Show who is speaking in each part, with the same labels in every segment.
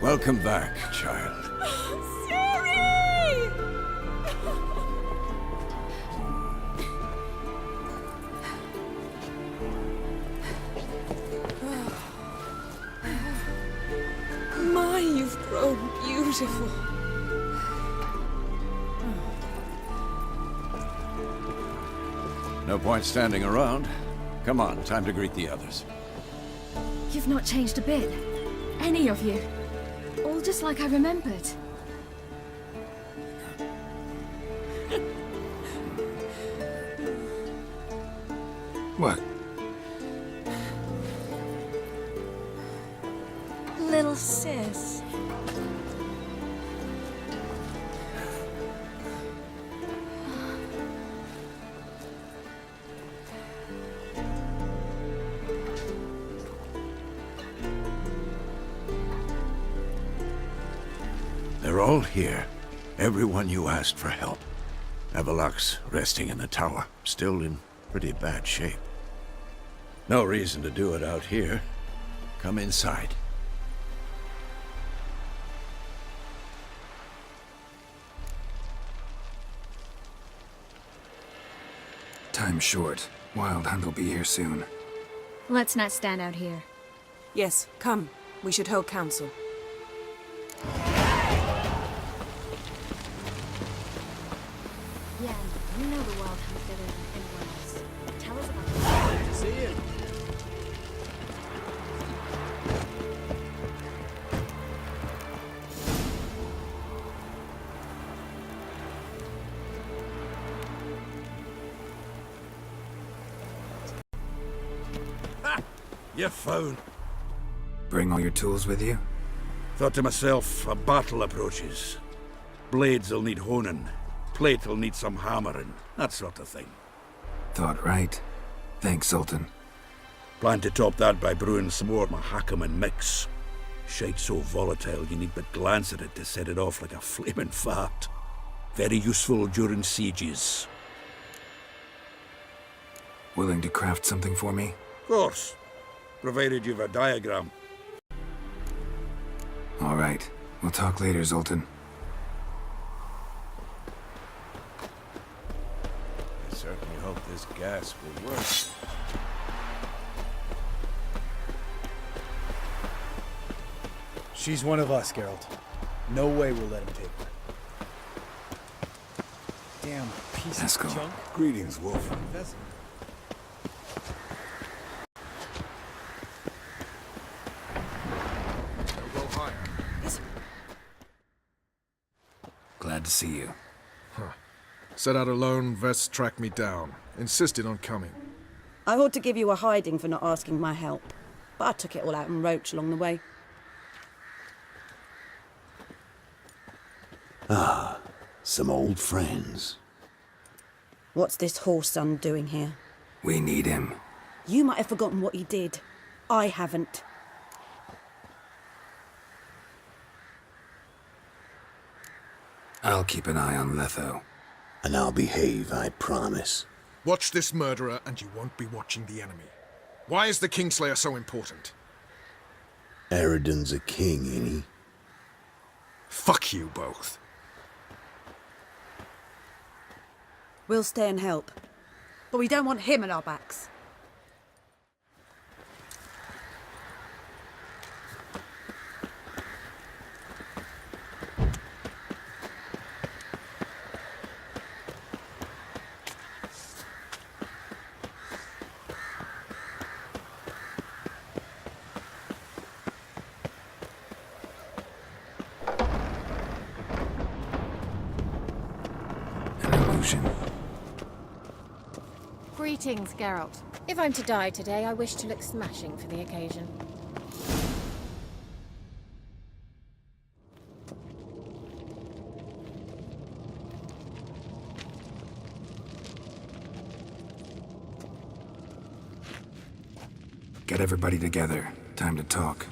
Speaker 1: Welcome back, child.
Speaker 2: Ciri! My, you've grown beautiful.
Speaker 1: No point standing around. Come on, time to greet the others.
Speaker 3: You've not changed a bit. Any of you. All just like I remembered.
Speaker 4: What?
Speaker 2: Little sis.
Speaker 1: They're all here. Everyone you asked for help. Avallac'h's resting in the tower, still in pretty bad shape. No reason to do it out here. Come inside.
Speaker 4: Time's short. Wild Hunt will be here soon.
Speaker 3: Let's not stand out here.
Speaker 2: Yes, come. We should hold council.
Speaker 3: Yeah, you know the Wild Hunt better than anyone else. Tell us about it.
Speaker 5: See you.
Speaker 1: You found.
Speaker 4: Bring all your tools with you?
Speaker 1: Thought to myself, a battle approaches. Blades'll need honing. Plate'll need some hammering. That sort of thing.
Speaker 4: Thought right. Thanks, Sultan.
Speaker 1: Plan to top that by brewing some more Mahakaman mix. Shite so volatile you need but glance at it to set it off like a flaming fart. Very useful during sieges.
Speaker 4: Willing to craft something for me?
Speaker 1: Of course. Provided you've a diagram.
Speaker 4: All right. We'll talk later, Zoltan.
Speaker 1: I certainly hope this gas will work.
Speaker 5: She's one of us, Geralt. No way we'll let him take her. Damn piece
Speaker 4: Let's
Speaker 5: of
Speaker 4: go.
Speaker 5: junk.
Speaker 1: Greetings, Wolf.
Speaker 5: That's-
Speaker 4: Glad to see you.
Speaker 6: Set out alone, Vest tracked me down. Insisted on coming.
Speaker 7: I ought to give you a hiding for not asking my help, but I took it all out in Roach along the way.
Speaker 8: Some old friends.
Speaker 7: What's this horse son doing here?
Speaker 4: We need him.
Speaker 7: You might have forgotten what he did. I haven't.
Speaker 4: I'll keep an eye on Letho.
Speaker 8: And I'll behave, I promise.
Speaker 6: Watch this murderer and you won't be watching the enemy. Why is the Kingslayer so important?
Speaker 8: Eridan's a king, ain't he?
Speaker 6: Fuck you both.
Speaker 7: We'll stay and help. But we don't want him at our backs.
Speaker 4: An illusion.
Speaker 3: Greetings, Geralt. If I'm to die today, I wish to look smashing for the occasion.
Speaker 4: Get everybody together. Time to talk.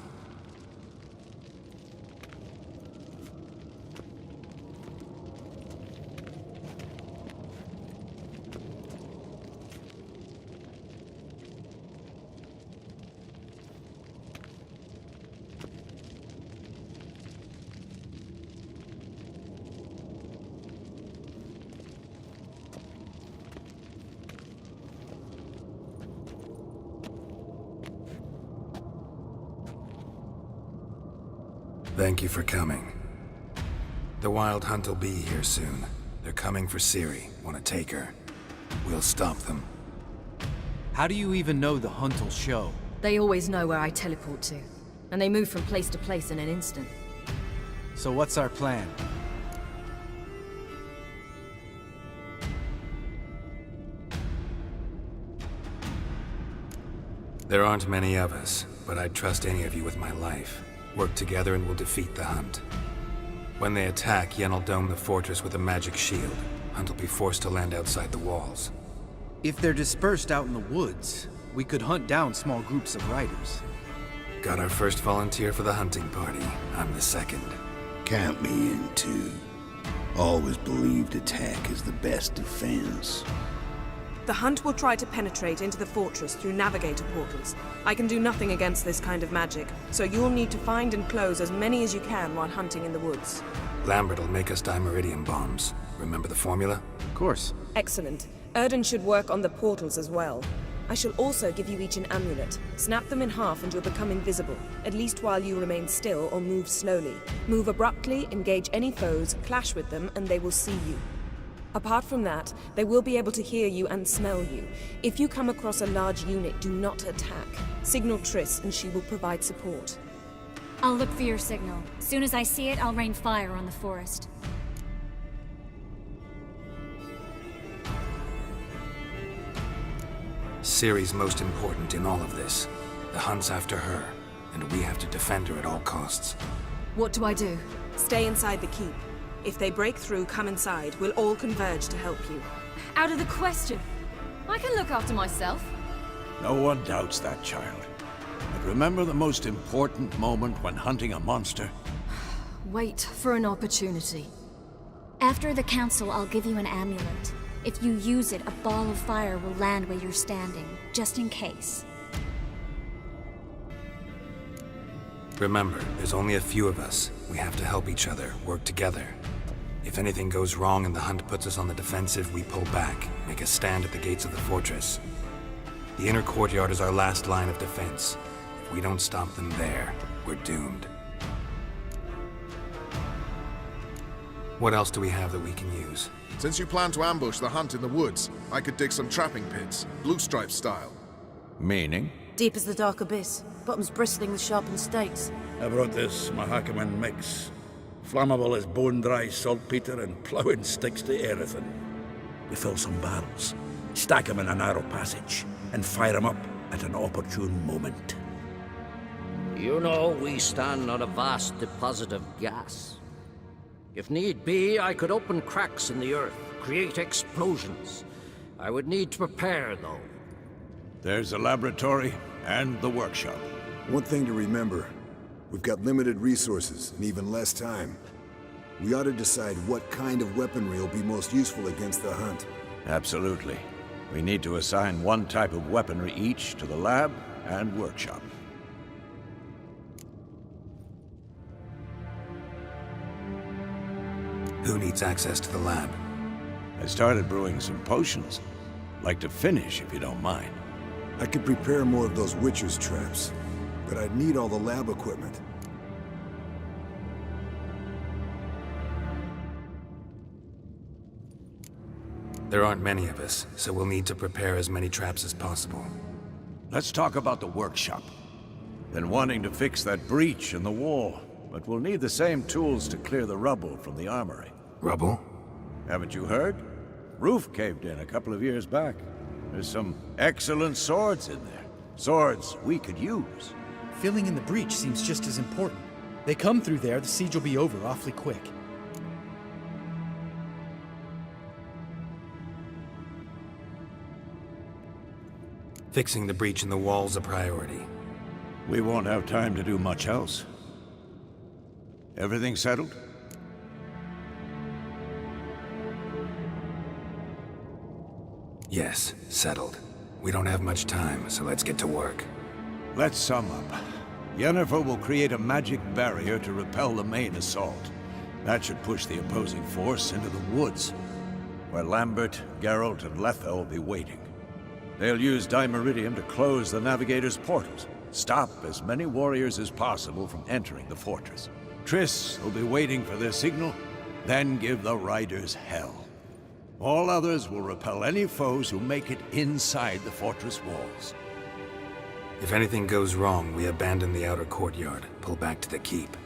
Speaker 4: Thank you for coming. The Wild Hunt will be here soon. They're coming for Ciri. Want to take her? We'll stop them.
Speaker 5: How do you even know the hunt will show?
Speaker 9: They always know where I teleport to, and they move from place to place in an instant.
Speaker 5: So what's our plan?
Speaker 4: There aren't many of us, but I'd trust any of you with my life. Work together and we'll defeat the Hunt. When they attack, Yen will dome the fortress with a magic shield. Hunt will be forced to land outside the walls.
Speaker 5: If they're dispersed out in the woods, we could hunt down small groups of riders.
Speaker 4: Got our first volunteer for the hunting party. I'm the second.
Speaker 8: Count me in too. Always believed attack is the best defense.
Speaker 2: The Hunt will try to penetrate into the fortress through navigator portals. I can do nothing against this kind of magic, so you'll need to find and close as many as you can while hunting in the woods.
Speaker 4: Lambert will make us dimeridium bombs. Remember the formula?
Speaker 5: Of course.
Speaker 2: Excellent. Erden should work on the portals as well. I shall also give you each an amulet. Snap them in half and you'll become invisible, at least while you remain still or move slowly. Move abruptly, engage any foes, clash with them, and they will see you. Apart from that, they will be able to hear you and smell you. If you come across a large unit, do not attack. Signal Triss and she will provide support.
Speaker 3: I'll look for your signal. Soon as I see it, I'll rain fire on the forest.
Speaker 4: Ciri's most important in all of this. The Hunt's after her, and we have to defend her at all costs.
Speaker 9: What do I do?
Speaker 2: Stay inside the keep. If they break through, come inside. We'll all converge to help you.
Speaker 9: Out of the question. I can look after myself.
Speaker 1: No one doubts that, child. But remember the most important moment when hunting a monster?
Speaker 9: Wait for an opportunity.
Speaker 3: After the council, I'll give you an amulet. If you use it, a ball of fire will land where you're standing, just in case.
Speaker 4: Remember, there's only a few of us. We have to help each other, work together. If anything goes wrong and the Hunt puts us on the defensive, we pull back, make a stand at the gates of the fortress. The inner courtyard is our last line of defense. If we don't stop them there, we're doomed. What else do we have that we can use?
Speaker 6: Since you plan to ambush the Hunt in the woods, I could dig some trapping pits, blue stripe style.
Speaker 1: Meaning?
Speaker 7: Deep as the dark abyss, bottoms bristling with sharpened stakes.
Speaker 10: I brought this Mahakaman mix. Flammable as bone-dry saltpeter and ploughing sticks to everything. We fill some barrels, stack them in a narrow passage, and fire them up at an opportune moment.
Speaker 11: You know, we stand on a vast deposit of gas. If need be, I could open cracks in the earth, create explosions. I would need to prepare, though.
Speaker 1: There's a laboratory and the workshop.
Speaker 8: One thing to remember, we've got limited resources and even less time. We ought to decide what kind of weaponry will be most useful against the Hunt.
Speaker 1: Absolutely. We need to assign one type of weaponry each to the lab and workshop.
Speaker 4: Who needs access to the lab?
Speaker 1: I started brewing some potions. Like to finish, if you don't mind.
Speaker 8: I could prepare more of those Witcher's traps, but I'd need all the lab equipment.
Speaker 4: There aren't many of us, so we'll need to prepare as many traps as possible.
Speaker 1: Let's talk about the workshop. Been wanting to fix that breach in the wall, but we'll need the same tools to clear the rubble from the armory.
Speaker 4: Rubble?
Speaker 1: Haven't you heard? Roof caved in a couple of years back. There's some excellent swords in there. Swords we could use.
Speaker 5: Filling in the breach seems just as important. They come through there, the siege will be over awfully quick.
Speaker 4: Fixing the breach in the wall's a priority.
Speaker 1: We won't have time to do much else. Everything settled?
Speaker 4: Yes, settled. We don't have much time, so let's get to work.
Speaker 1: Let's sum up. Yennefer will create a magic barrier to repel the main assault. That should push the opposing force into the woods, where Lambert, Geralt, and Letha will be waiting. They'll use Dimeridium to close the Navigator's portals, stop as many warriors as possible from entering the fortress. Triss will be waiting for their signal, then give the riders hell. All others will repel any foes who make it inside the fortress walls.
Speaker 4: If anything goes wrong, we abandon the outer courtyard, pull back to the keep.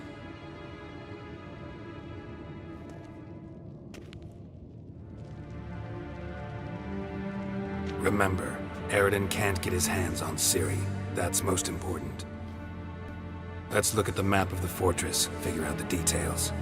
Speaker 4: Remember, Aroden can't get his hands on Ciri. That's most important. Let's look at the map of the fortress, figure out the details.